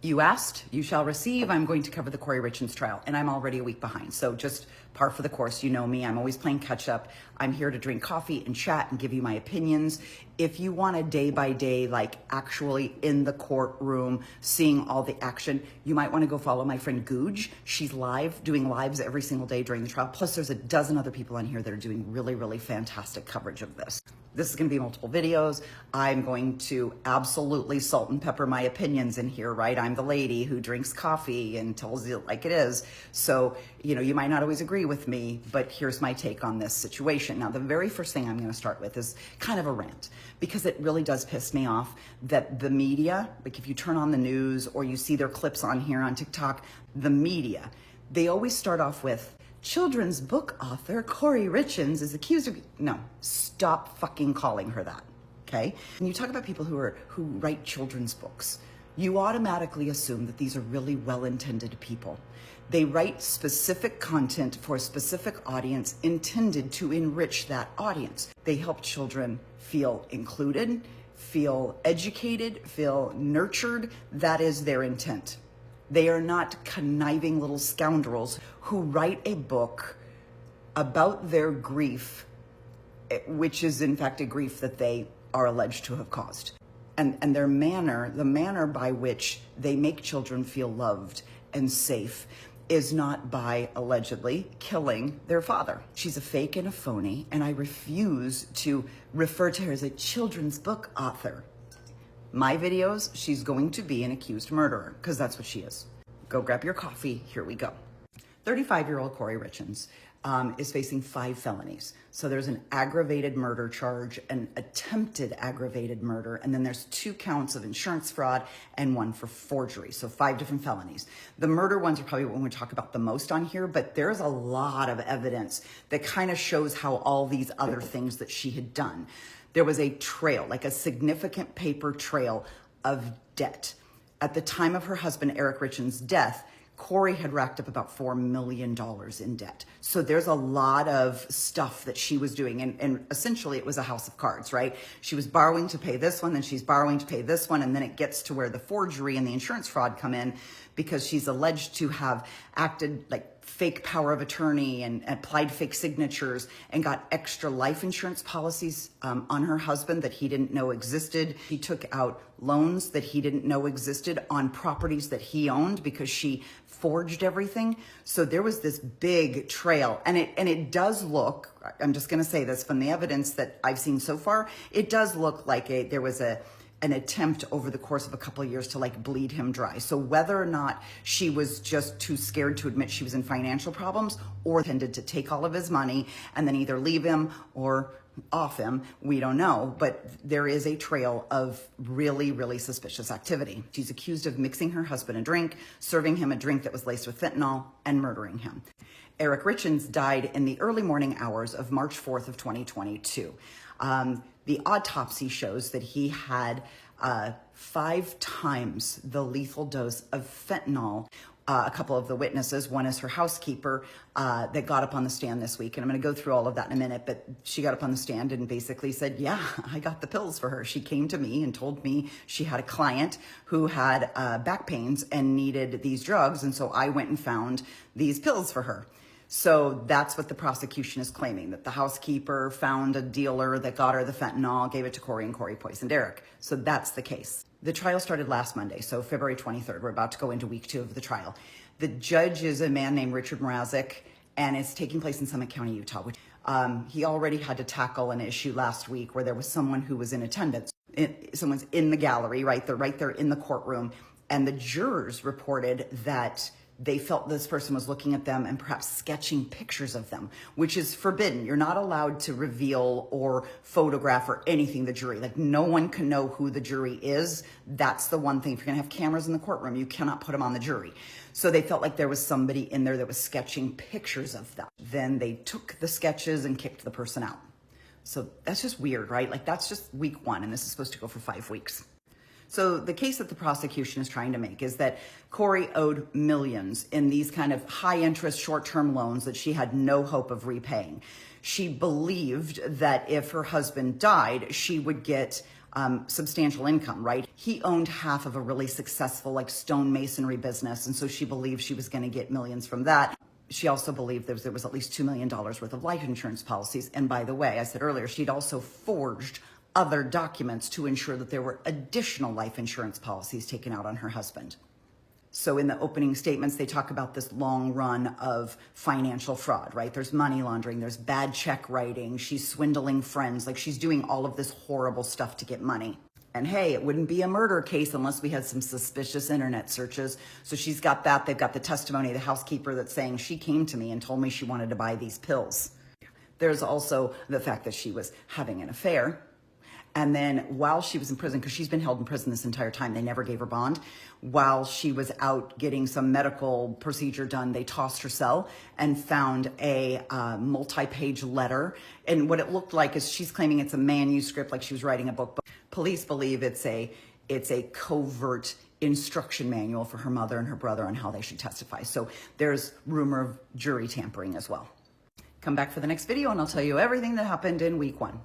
You asked, you shall receive. I'm going to cover the Kouri Richins trial, and I'm already a week behind. So just par for the course. You know me. I'm always playing catch up. I'm here to drink coffee and chat and give you my opinions. If you want a day by day, like actually in the courtroom, seeing all the action, you might want to go follow my friend Gooj. She's live, doing lives every single day during the trial. Plus, there's a dozen other people on here that are doing really, really fantastic coverage of this. This is going to be multiple videos. I'm going to absolutely salt and pepper my opinions in here, right? I'm the lady who drinks coffee and tells you like it is. So, you know, you might not always agree with me, but here's my take on this situation. Now, the very first thing I'm going to start with is kind of a rant, because it really does piss me off that the media, like if you turn on the news or you see their clips on here on TikTok, the media, they always start off with, children's book author Kouri Richins is accused of... No, stop fucking calling her that, okay? When you talk about people who write children's books, you automatically assume that these are really well-intended people. They write specific content for a specific audience intended to enrich that audience. They help children feel included, feel educated, feel nurtured. That is their intent. They are not conniving little scoundrels who write a book about their grief, which is in fact a grief that they are alleged to have caused. And their manner, the manner by which they make children feel loved and safe, is not by allegedly killing their father. She's a fake and a phony, and I refuse to refer to her as a children's book author. My videos, she's going to be an accused murderer, because that's what she is. Go grab your coffee, here we go. 35-year-old Kouri Richins is facing 5 felonies. So there's an aggravated murder charge, an attempted aggravated murder, and then there's 2 counts of insurance fraud and 1 for forgery. So 5 different felonies. The murder ones are probably what we talk about the most on here, but there's a lot of evidence that kind of shows how all these other things that she had done. There was a trail, like a significant paper trail of debt. At the time of her husband, Eric Richins' death, Kouri had racked up about $4 million in debt. So there's a lot of stuff that she was doing. And essentially it was a house of cards, right? She was borrowing to pay this one, then she's borrowing to pay this one. And then it gets to where the forgery and the insurance fraud come in, because she's alleged to have acted like fake power of attorney and applied fake signatures and got extra life insurance policies on her husband that he didn't know existed. He took out loans that he didn't know existed on properties that he owned because she forged everything. So there was this big trail, and it does look, I'm just going to say this, from the evidence that I've seen so far, it does look like there was an attempt over the course of a couple of years to like bleed him dry. So whether or not she was just too scared to admit she was in financial problems or intended to take all of his money and then either leave him or off him, we don't know. But there is a trail of really, really suspicious activity. She's accused of mixing her husband a drink, serving him a drink that was laced with fentanyl, and murdering him. Eric Richins died in the early morning hours of March 4th of 2022. The autopsy shows that he had 5 times the lethal dose of fentanyl. A couple of the witnesses, one is her housekeeper that got up on the stand this week, and I'm going to go through all of that in a minute, but she got up on the stand and basically said, yeah, I got the pills for her. She came to me and told me she had a client who had back pains and needed these drugs, and so I went and found these pills for her. So that's what the prosecution is claiming, that the housekeeper found a dealer that got her the fentanyl, gave it to Kouri, and Kouri poisoned Eric. So that's the case. The trial started last Monday, so February 23rd. We're about to go into week 2 of the trial. The judge is a man named Richard Mrazek, and it's taking place in Summit County, Utah. He already had to tackle an issue last week where there was someone who was in attendance. Someone's in the gallery, right? They're right there in the courtroom. And the jurors reported that they felt this person was looking at them and perhaps sketching pictures of them, which is forbidden. You're not allowed to reveal or photograph or anything the jury. Like, no one can know who the jury is. That's the one thing. If you're gonna have cameras in the courtroom, you cannot put them on the jury. So they felt like there was somebody in there that was sketching pictures of them. Then they took the sketches and kicked the person out. So that's just weird, right? Like, that's just week 1, and this is supposed to go for 5 weeks. So the case that the prosecution is trying to make is that Kouri owed millions in these kind of high interest short-term loans that she had no hope of repaying. She believed that if her husband died, she would get substantial income, right? He owned half of a really successful like stonemasonry business. And so she believed she was going to get millions from that. She also believed there was at least $2 million worth of life insurance policies. And by the way, I said earlier, she'd also forged other documents to ensure that there were additional life insurance policies taken out on her husband. So in the opening statements, they talk about this long run of financial fraud, right? There's money laundering, there's bad check writing, she's swindling friends, like she's doing all of this horrible stuff to get money. And hey, it wouldn't be a murder case unless we had some suspicious internet searches. So she's got that. They've got the testimony of the housekeeper that's saying she came to me and told me she wanted to buy these pills. There's also the fact that she was having an affair. And then while she was in prison, because she's been held in prison this entire time, they never gave her bond. While she was out getting some medical procedure done, they tossed her cell and found a multi-page letter. And what it looked like is she's claiming it's a manuscript, like she was writing a book. But police believe it's a covert instruction manual for her mother and her brother on how they should testify. So there's rumor of jury tampering as well. Come back for the next video and I'll tell you everything that happened in week 1.